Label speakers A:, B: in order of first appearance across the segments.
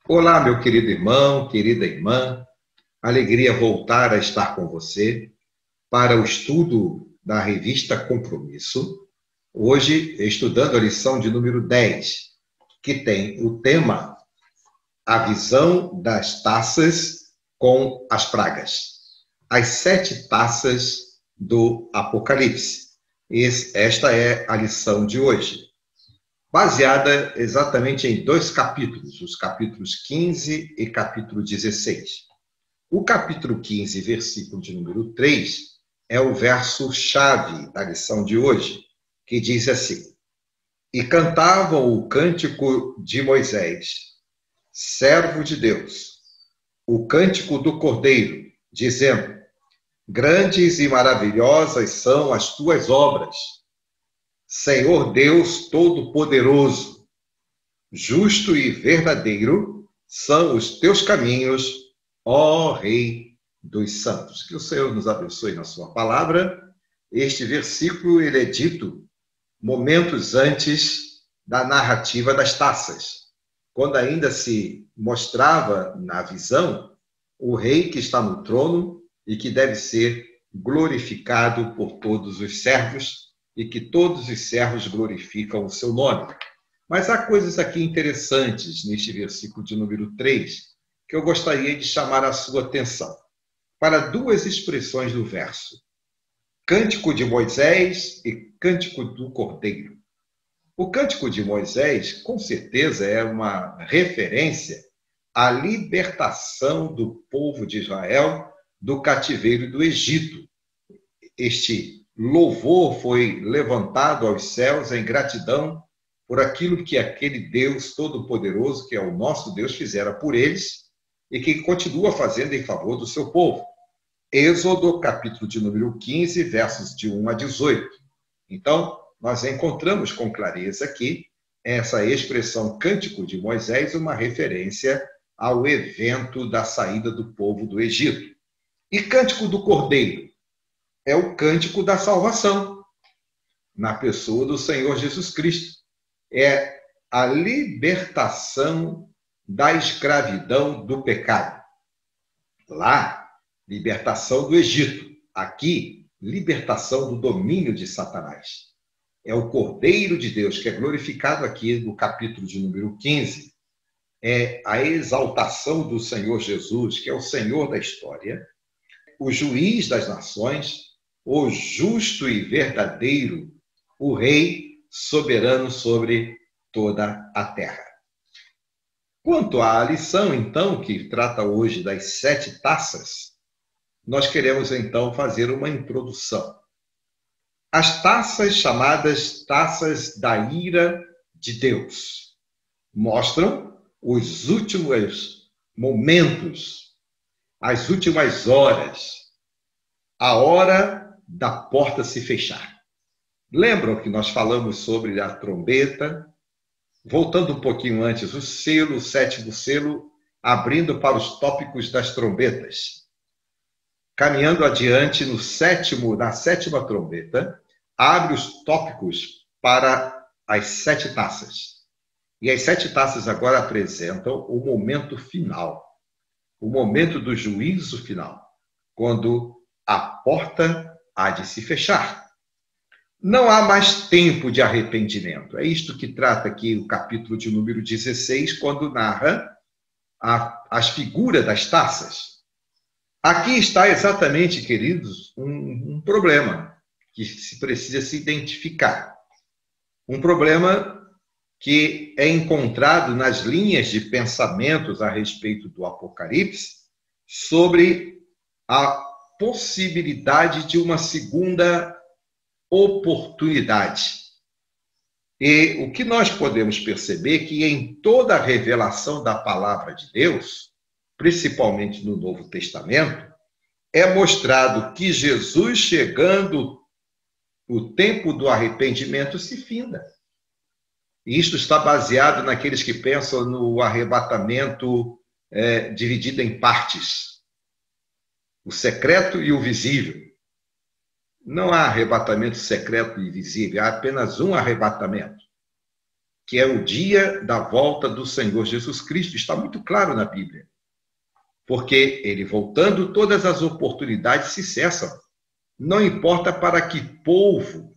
A: Olá, meu querido irmão, querida irmã. Alegria voltar a estar com você para o estudo da revista Compromisso. Hoje, estudando a lição de número 10, que tem o tema A Visão das Taças com as Pragas. As 7 taças do Apocalipse. Esta é a lição de hoje, baseada exatamente em 2 capítulos, os capítulos 15 e capítulo 16. O capítulo 15, versículo de número 3, é o verso-chave da lição de hoje, que diz assim: E cantavam o cântico de Moisés, servo de Deus, o cântico do Cordeiro, dizendo: Grandes e maravilhosas são as tuas obras, Senhor Deus Todo-Poderoso. Justo e verdadeiro são os teus caminhos, ó Rei dos Santos. Que o Senhor nos abençoe na sua palavra. Este versículo ele é dito momentos antes da narrativa das taças, quando ainda se mostrava na visão o rei que está no trono e que deve ser glorificado por todos os servos e que todos os servos glorificam o seu nome. Mas há coisas aqui interessantes neste versículo de número 3 que eu gostaria de chamar a sua atenção para 2 expressões do verso: Cântico de Moisés e Cântico do Cordeiro. O Cântico de Moisés, com certeza, é uma referência à libertação do povo de Israel do cativeiro do Egito. Este louvor foi levantado aos céus em gratidão por aquilo que aquele Deus Todo-Poderoso, que é o nosso Deus, fizera por eles e que continua fazendo em favor do seu povo. Êxodo, capítulo de número 15, versos de 1 a 18. Então, nós encontramos com clareza aqui essa expressão Cântico de Moisés, uma referência ao evento da saída do povo do Egito. E Cântico do Cordeiro é o cântico da salvação, na pessoa do Senhor Jesus Cristo. É a libertação da escravidão do pecado. Lá, libertação do Egito. Aqui, libertação do domínio de Satanás. É o Cordeiro de Deus, que é glorificado aqui no capítulo de número 15. É a exaltação do Senhor Jesus, que é o Senhor da história, o juiz das nações, o justo e verdadeiro, o Rei soberano sobre toda a terra. Quanto à lição, então, que trata hoje das 7 taças, nós queremos, então, fazer uma introdução. As taças chamadas taças da ira de Deus mostram os últimos momentos, as últimas horas, a hora da porta se fechar. Lembram que nós falamos sobre a trombeta? Voltando um pouquinho antes, o selo, o 7º selo, abrindo para os tópicos das trombetas. Caminhando adiante na 7ª trombeta, abre os tópicos para as 7 taças. E as 7 taças agora apresentam o momento final, o momento do juízo final, quando a porta há de se fechar. Não há mais tempo de arrependimento. É isto que trata aqui o capítulo de número 16, quando narra as figuras das taças. Aqui está exatamente, queridos, um problema que se precisa se identificar. Um problema que é encontrado nas linhas de pensamentos a respeito do Apocalipse sobre a possibilidade de uma segunda oportunidade. E o que nós podemos perceber é que em toda a revelação da palavra de Deus, principalmente no Novo Testamento, é mostrado que Jesus, chegando o tempo do arrependimento, se finda. E isto está baseado naqueles que pensam no arrebatamento dividido em partes, o secreto e o visível. Não há arrebatamento secreto e visível, há apenas um arrebatamento. que é o dia da volta do Senhor Jesus Cristo. Está muito claro na Bíblia. Porque ele voltando, todas as oportunidades se cessam. Não importa para que povo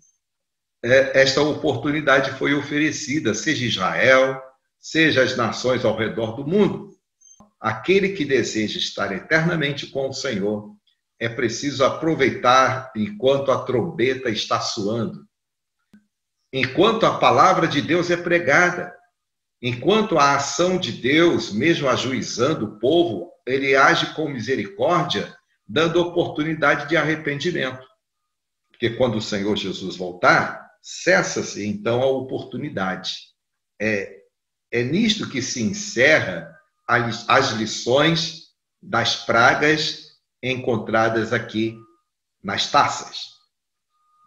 A: esta oportunidade foi oferecida, seja Israel, seja as nações ao redor do mundo. Aquele que deseja estar eternamente com o Senhor, é preciso aproveitar enquanto a trombeta está soando, enquanto a palavra de Deus é pregada, enquanto a ação de Deus, mesmo ajuizando o povo, ele age com misericórdia, dando oportunidade de arrependimento. Porque quando o Senhor Jesus voltar, cessa-se então a oportunidade. É nisto que se encerra as lições das pragas encontradas aqui nas taças.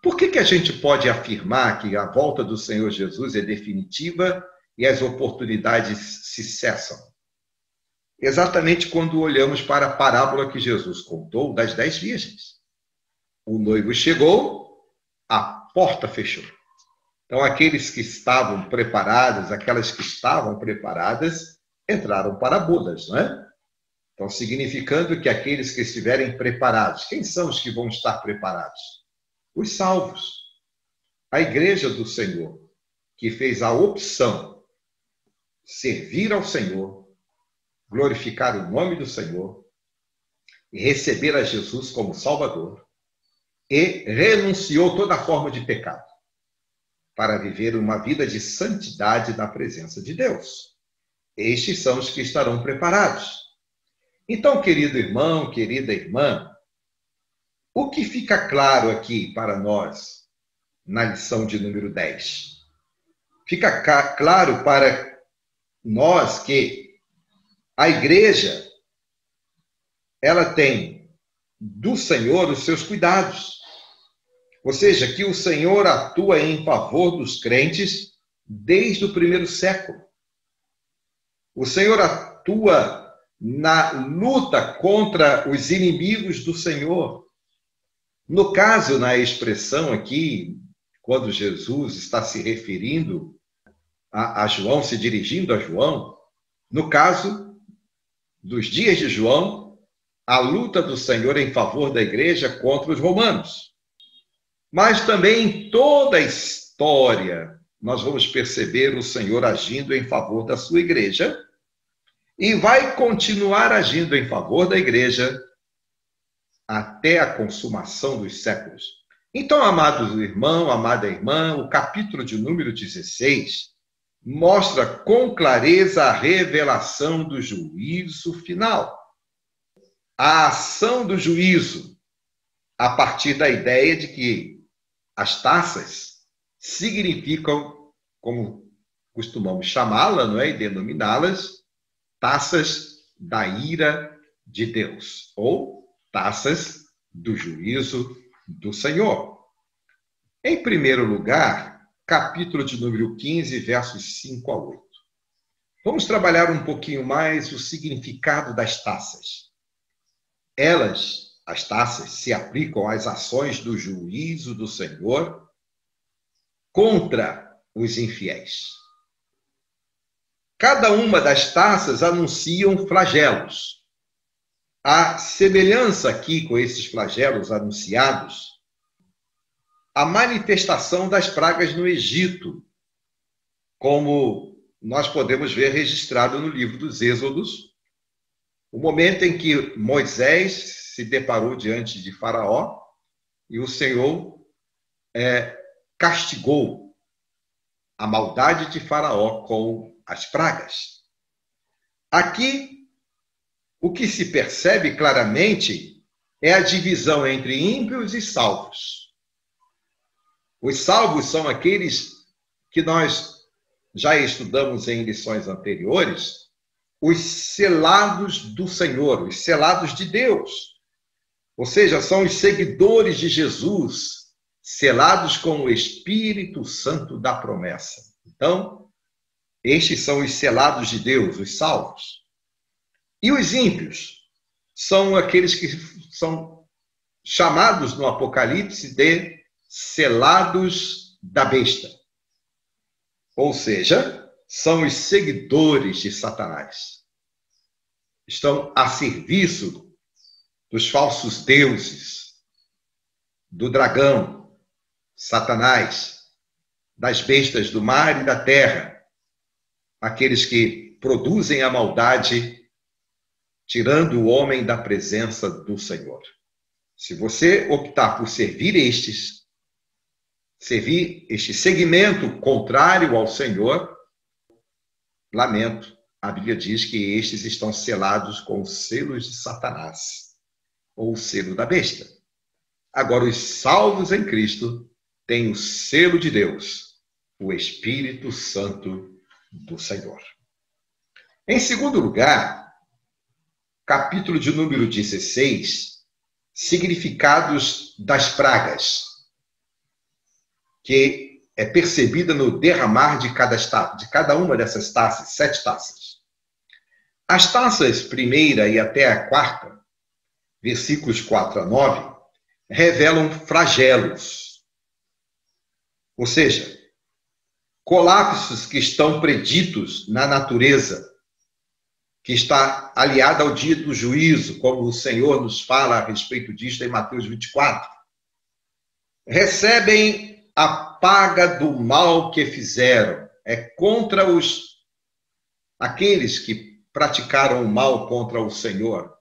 A: Por que a gente pode afirmar que a volta do Senhor Jesus é definitiva e as oportunidades se cessam? Exatamente quando olhamos para a parábola que Jesus contou das 10 virgens. O noivo chegou, a porta fechou. Então, aqueles que estavam preparados, aquelas que estavam preparadas, entraram para bodas, não é? Então, significando que aqueles que estiverem preparados, quem são os que vão estar preparados? Os salvos. A igreja do Senhor, que fez a opção de servir ao Senhor, glorificar o nome do Senhor e receber a Jesus como Salvador e renunciou toda forma de pecado para viver uma vida de santidade na presença de Deus. Estes são os que estarão preparados. Então, querido irmão, querida irmã, o que fica claro aqui para nós na lição de número 10? Fica claro para nós que a igreja, ela tem do Senhor os seus cuidados. Ou seja, que o Senhor atua em favor dos crentes desde o primeiro século. O Senhor atua na luta contra os inimigos do Senhor. No caso, na expressão aqui, quando Jesus está se referindo a João, se dirigindo a João, no caso dos dias de João, a luta do Senhor em favor da igreja contra os romanos. Mas também em toda a história, nós vamos perceber o Senhor agindo em favor da sua igreja e vai continuar agindo em favor da igreja até a consumação dos séculos. Então, amado irmão, amada irmã, o capítulo de número 16 mostra com clareza a revelação do juízo final. A ação do juízo, a partir da ideia de que as taças significam, como costumamos chamá-la, não é? E denominá-las, taças da ira de Deus, ou taças do juízo do Senhor. Em primeiro lugar, capítulo de número 15, versos 5 a 8. Vamos trabalhar um pouquinho mais o significado das taças. As taças, se aplicam às ações do juízo do Senhor contra os infiéis. Cada uma das taças anunciam flagelos. A semelhança aqui com esses flagelos anunciados, a manifestação das pragas no Egito, como nós podemos ver registrado no livro dos Êxodos, o momento em que Moisés se deparou diante de Faraó e o Senhor castigou a maldade de Faraó com as pragas. Aqui, o que se percebe claramente é a divisão entre ímpios e salvos. Os salvos são aqueles que nós já estudamos em lições anteriores, os selados do Senhor, os selados de Deus. Ou seja, são os seguidores de Jesus, selados com o Espírito Santo da promessa. Então, estes são os selados de Deus, os salvos. E os ímpios são aqueles que são chamados no Apocalipse de selados da besta. Ou seja, são os seguidores de Satanás. Estão a serviço dos falsos deuses, do dragão, Satanás, das bestas do mar e da terra, aqueles que produzem a maldade, tirando o homem da presença do Senhor. Se você optar por servir este segmento contrário ao Senhor, lamento, a Bíblia diz que estes estão selados com os selos de Satanás, ou o selo da besta. Agora, os salvos em Cristo têm o selo de Deus, o Espírito Santo do Senhor. Em segundo lugar, capítulo de número 16, significados das pragas, que é percebida no derramar de cada uma dessas taças, 7 taças. As taças primeira e até a quarta, versículos 4 a 9, revelam flagelos, ou seja, colapsos que estão preditos na natureza, que está aliada ao dia do juízo, como o Senhor nos fala a respeito disso em Mateus 24. Recebem a paga do mal que fizeram. É contra aqueles que praticaram o mal contra o Senhor,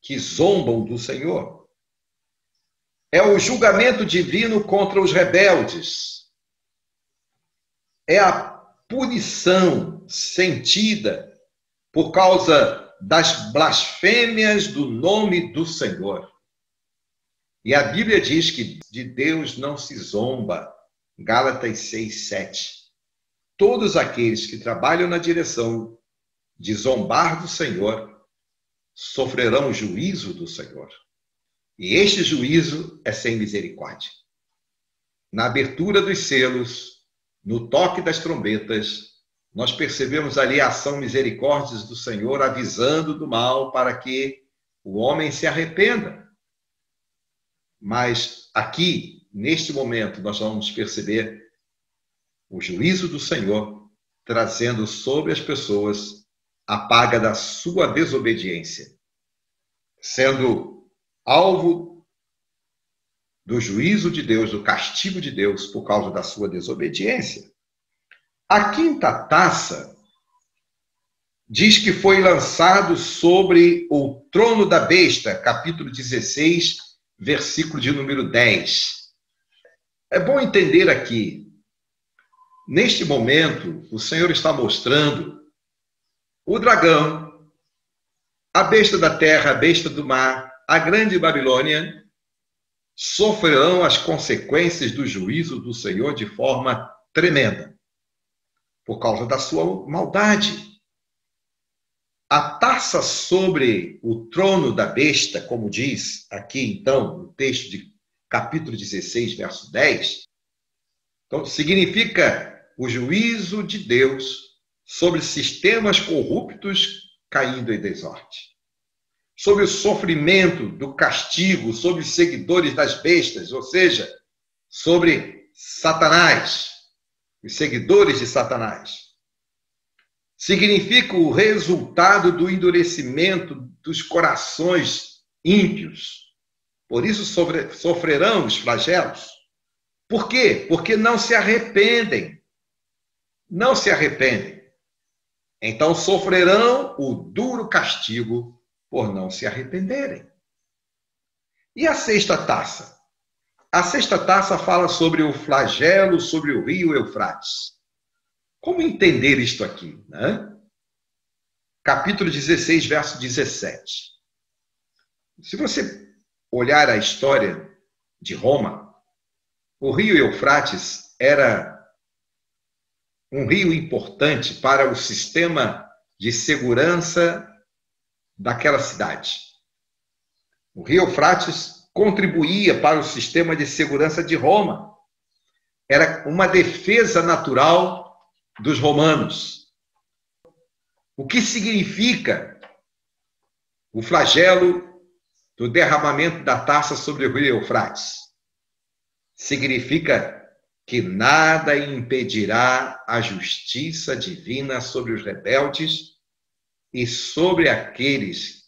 A: que zombam do Senhor. É o julgamento divino contra os rebeldes. É a punição sentida por causa das blasfêmias do nome do Senhor. E a Bíblia diz que de Deus não se zomba. Gálatas 6, 7. Todos aqueles que trabalham na direção de zombar do Senhor sofrerão o juízo do Senhor. E este juízo é sem misericórdia. Na abertura dos selos, no toque das trombetas, nós percebemos ali a ação misericórdia do Senhor avisando do mal para que o homem se arrependa. Mas aqui, neste momento, nós vamos perceber o juízo do Senhor trazendo sobre as pessoas a paga da sua desobediência, sendo alvo do juízo de Deus, do castigo de Deus por causa da sua desobediência. A quinta taça diz que foi lançado sobre o trono da besta, capítulo 16, versículo de número 10. É bom entender aqui, neste momento, o Senhor está mostrando o dragão, a besta da terra, a besta do mar, a grande Babilônia, sofrerão as consequências do juízo do Senhor de forma tremenda, por causa da sua maldade. A taça sobre o trono da besta, como diz aqui, então, no texto de capítulo 16, verso 10, então, significa o juízo de Deus sobre sistemas corruptos caindo em desordem, sobre o sofrimento do castigo, sobre os seguidores das bestas, ou seja, sobre Satanás, os seguidores de Satanás. Significa o resultado do endurecimento dos corações ímpios. Por isso sofrerão os flagelos. Por quê? Porque não se arrependem. Não se arrependem. Então sofrerão o duro castigo por não se arrependerem. E a sexta taça? A sexta taça fala sobre o flagelo sobre o rio Eufrates. Como entender isto aqui, né? Capítulo 16, verso 17. Se você olhar a história de Roma, o rio Eufrates era um rio importante para o sistema de segurança daquela cidade. O rio Eufrates contribuía para o sistema de segurança de Roma. Era uma defesa natural dos romanos. O que significa o flagelo do derramamento da taça sobre o rio Eufrates? Significa que nada impedirá a justiça divina sobre os rebeldes e sobre aqueles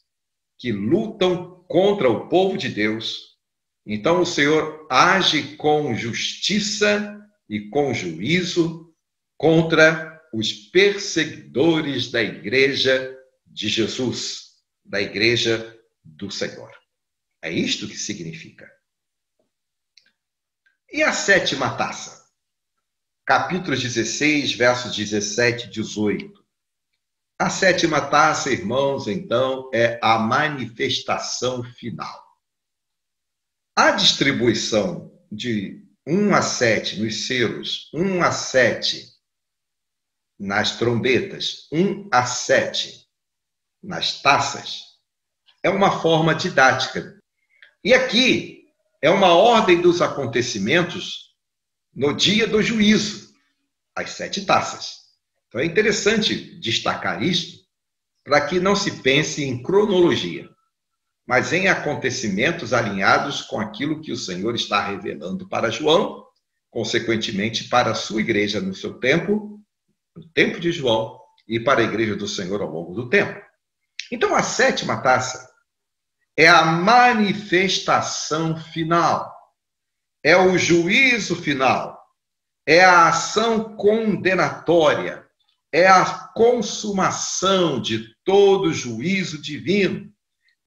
A: que lutam contra o povo de Deus. Então o Senhor age com justiça e com juízo contra os perseguidores da igreja de Jesus, da igreja do Senhor. É isto que significa. E a sétima taça? Capítulo 16, versos 17 e 18. A sétima taça, irmãos, então, é a manifestação final. A distribuição de 1 a 7 nos selos, 1 a 7 nas trombetas, 1 a 7 nas taças, é uma forma didática. E aqui é uma ordem dos acontecimentos no dia do juízo, as 7 taças. Então é interessante destacar isso para que não se pense em cronologia, mas em acontecimentos alinhados com aquilo que o Senhor está revelando para João, consequentemente para a sua igreja no seu tempo, no tempo de João, e para a igreja do Senhor ao longo do tempo. Então a sétima taça é a manifestação final, é o juízo final, é a ação condenatória, é a consumação de todo juízo divino,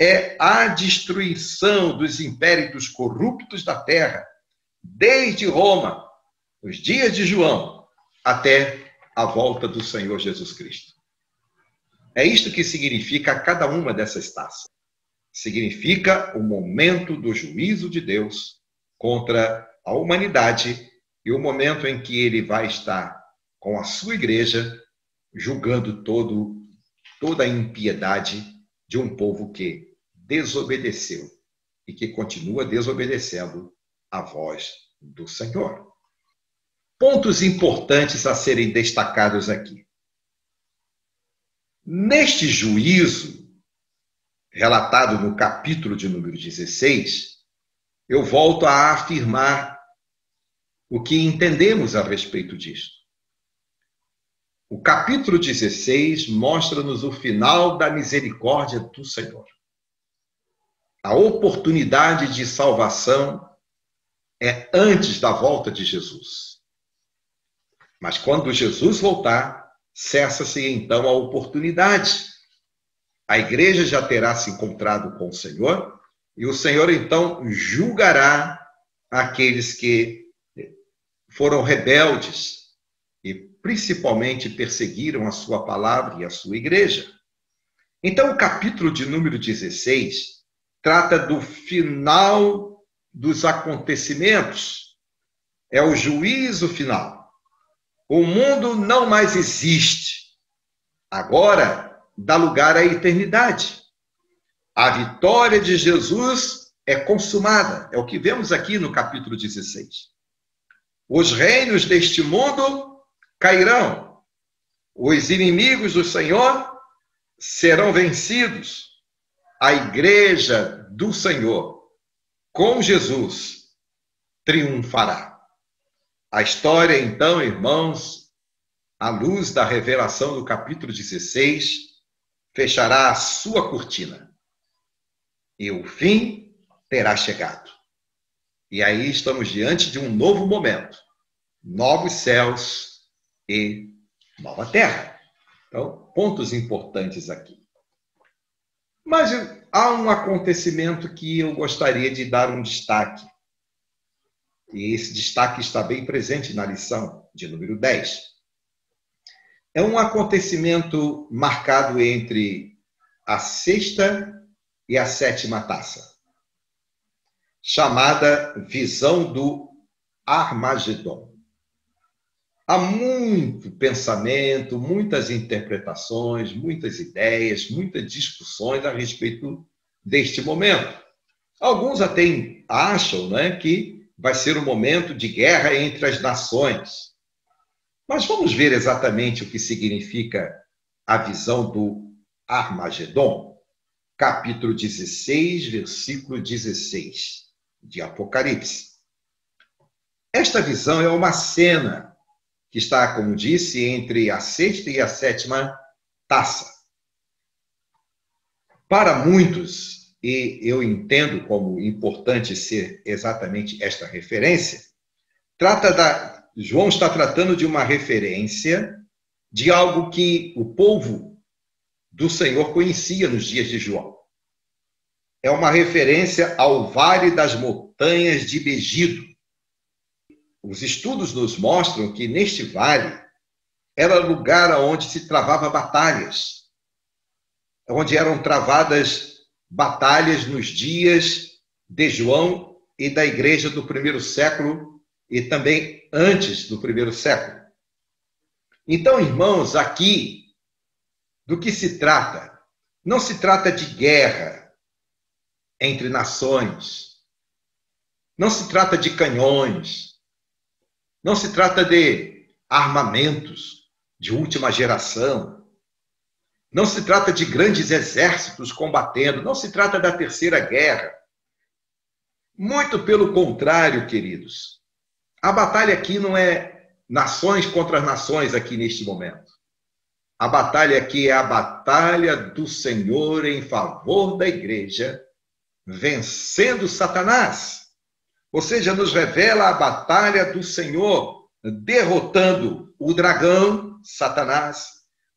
A: é a destruição dos impérios corruptos da terra, desde Roma, os dias de João, até a volta do Senhor Jesus Cristo. É isto que significa cada uma dessas taças. Significa o momento do juízo de Deus contra a humanidade e o momento em que ele vai estar com a sua igreja julgando toda a impiedade de um povo que desobedeceu e que continua desobedecendo a voz do Senhor. Pontos importantes a serem destacados aqui. Neste juízo, relatado no capítulo de número 16, eu volto a afirmar o que entendemos a respeito disto. O capítulo 16 mostra-nos o final da misericórdia do Senhor. A oportunidade de salvação é antes da volta de Jesus. Mas quando Jesus voltar, cessa-se então a oportunidade. A igreja já terá se encontrado com o Senhor, e o Senhor então julgará aqueles que foram rebeldes e principalmente perseguiram a sua palavra e a sua igreja. Então o capítulo de número 16 trata do final dos acontecimentos. É o juízo final. O mundo não mais existe. Agora dá lugar à eternidade. A vitória de Jesus é consumada. É o que vemos aqui no capítulo 16. Os reinos deste mundo cairão. Os inimigos do Senhor serão vencidos. A igreja do Senhor, com Jesus, triunfará. A história, então, irmãos, à luz da revelação do capítulo 16, fechará a sua cortina e o fim terá chegado. E aí estamos diante de um novo momento, novos céus e nova terra. Então, pontos importantes aqui. Mas há um acontecimento que eu gostaria de dar um destaque. E esse destaque está bem presente na lição de número 10. É um acontecimento marcado entre a sexta e a sétima taça, chamada visão do Armagedon. Há muito pensamento, muitas interpretações, muitas ideias, muitas discussões a respeito deste momento. Alguns até acham, né, que vai ser um momento de guerra entre as nações. Mas vamos ver exatamente o que significa a visão do Armagedon, capítulo 16, versículo 16 de Apocalipse. Esta visão é uma cena que está, como disse, entre a sexta e a sétima taça. Para muitos, e eu entendo como importante ser exatamente esta referência, João está tratando de uma referência de algo que o povo do Senhor conhecia nos dias de João. É uma referência ao Vale das Montanhas de Megido. Os estudos nos mostram que neste vale era lugar onde se travava batalhas, onde eram travadas batalhas nos dias de João e da igreja do primeiro século e também antes do primeiro século. Então, irmãos, aqui, do que se trata? Não se trata de guerra entre nações, não se trata de canhões, não se trata de armamentos de última geração, não se trata de grandes exércitos combatendo, não se trata da Terceira Guerra. Muito pelo contrário, queridos. A batalha aqui não é nações contra nações aqui neste momento. A batalha aqui é a batalha do Senhor em favor da igreja, vencendo Satanás. Ou seja, nos revela a batalha do Senhor, derrotando o dragão, Satanás,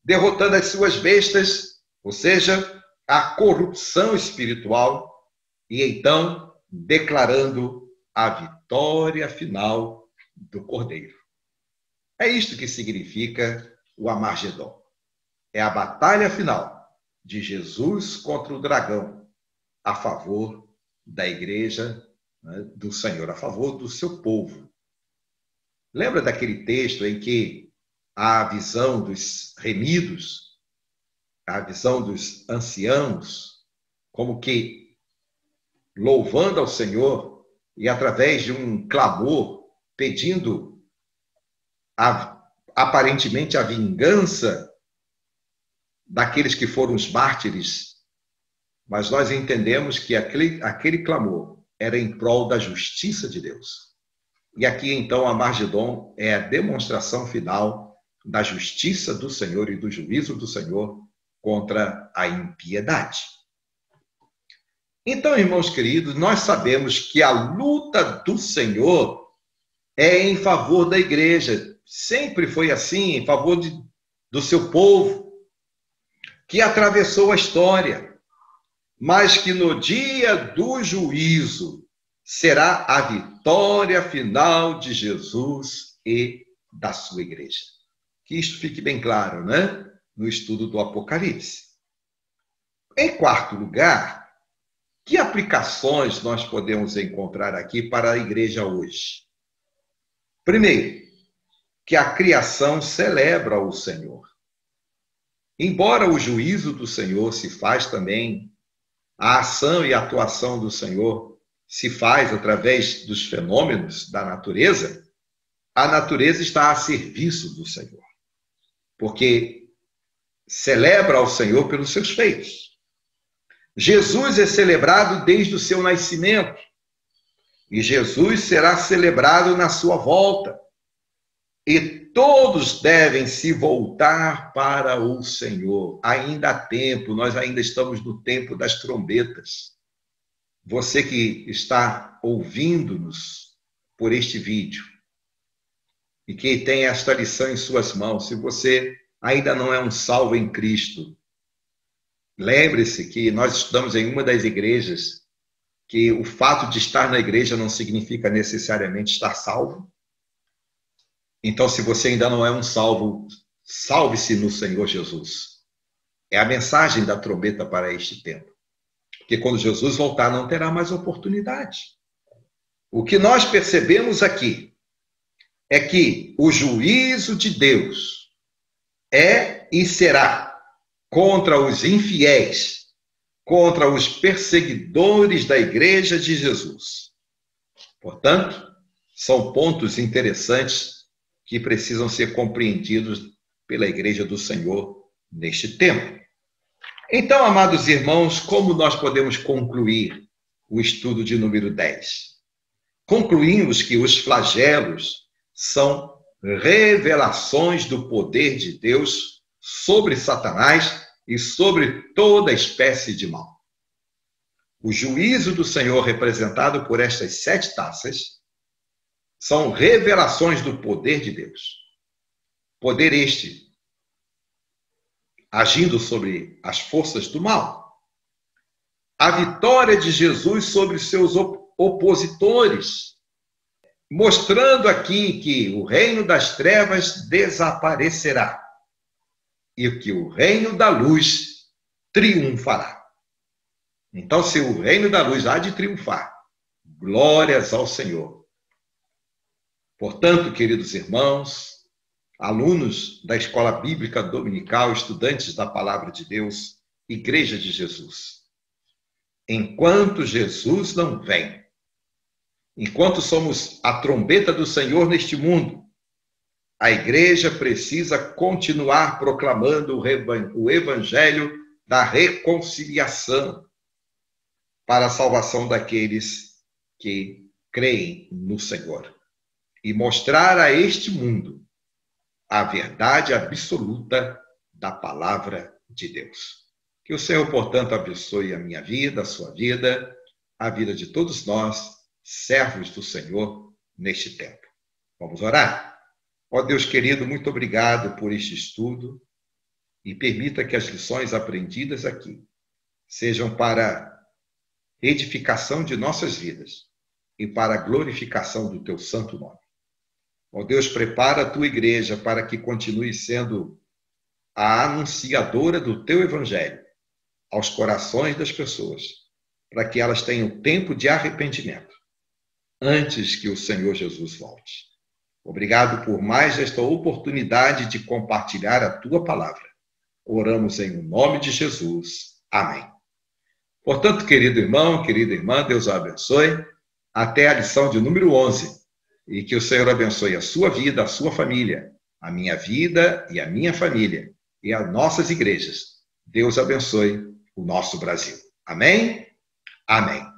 A: derrotando as suas bestas, ou seja, a corrupção espiritual, e então declarando a vitória final do Cordeiro. É isto que significa o Armagedon. É a batalha final de Jesus contra o dragão a favor da igreja, né, do Senhor, a favor do seu povo. Lembra daquele texto em que a visão dos remidos, a visão dos anciãos, como que louvando ao Senhor e através de um clamor, pedindo aparentemente a vingança daqueles que foram os mártires, mas nós entendemos que aquele clamor era em prol da justiça de Deus. E aqui, então, Armagedon é a demonstração final da justiça do Senhor e do juízo do Senhor contra a impiedade. Então, irmãos queridos, nós sabemos que a luta do Senhor é em favor da igreja. Sempre foi assim, em favor do seu povo, que atravessou a história, mas que no dia do juízo será a vitória final de Jesus e da sua igreja. Que isto fique bem claro, né? No estudo do Apocalipse. Em quarto lugar, que aplicações nós podemos encontrar aqui para a igreja hoje? Primeiro, que a criação celebra o Senhor. Embora o juízo do Senhor se faz também, a ação e a atuação do Senhor se faz através dos fenômenos da natureza, a natureza está a serviço do Senhor, porque celebra ao Senhor pelos seus feitos. Jesus é celebrado desde o seu nascimento, e Jesus será celebrado na sua volta. E todos devem se voltar para o Senhor. Ainda há tempo, nós ainda estamos no tempo das trombetas. Você que está ouvindo-nos por este vídeo e que tem esta lição em suas mãos, se você ainda não é um salvo em Cristo, lembre-se que nós estudamos em uma das igrejas que o fato de estar na igreja não significa necessariamente estar salvo. Então, se você ainda não é um salvo, salve-se no Senhor Jesus. É a mensagem da trombeta para este tempo. Porque quando Jesus voltar, não terá mais oportunidade. O que nós percebemos aqui é que o juízo de Deus é e será contra os infiéis, contra os perseguidores da igreja de Jesus. Portanto, são pontos interessantes que precisam ser compreendidos pela igreja do Senhor neste tempo. Então, amados irmãos, como nós podemos concluir o estudo de número 10? concluímos que os flagelos são revelações do poder de Deus sobre Satanás e sobre toda espécie de mal. O juízo do Senhor, representado por estas 7 taças, são revelações do poder de Deus. Poder este agindo sobre as forças do mal. A vitória de Jesus sobre seus opositores, mostrando aqui que o reino das trevas desaparecerá e que o reino da luz triunfará. Então, se o reino da luz há de triunfar, glórias ao Senhor. Portanto, queridos irmãos, alunos da Escola Bíblica Dominical, estudantes da Palavra de Deus, Igreja de Jesus, enquanto Jesus não vem, enquanto somos a trombeta do Senhor neste mundo, a igreja precisa continuar proclamando o evangelho da reconciliação para a salvação daqueles que creem no Senhor e mostrar a este mundo a verdade absoluta da palavra de Deus. Que o Senhor, portanto, abençoe a minha vida, a sua vida, a vida de todos nós, servos do Senhor, neste tempo. Vamos orar? Ó Deus querido, muito obrigado por este estudo e permita que as lições aprendidas aqui sejam para edificação de nossas vidas e para a glorificação do teu santo nome. Ó Deus, prepara a tua igreja para que continue sendo a anunciadora do teu evangelho aos corações das pessoas, para que elas tenham tempo de arrependimento antes que o Senhor Jesus volte. Obrigado por mais esta oportunidade de compartilhar a tua palavra. Oramos em nome de Jesus. Amém. Portanto, querido irmão, querida irmã, Deus o abençoe. Até a lição de número 11. E que o Senhor abençoe a sua vida, a sua família, a minha vida e a minha família, e as nossas igrejas. Deus abençoe o nosso Brasil. Amém? Amém.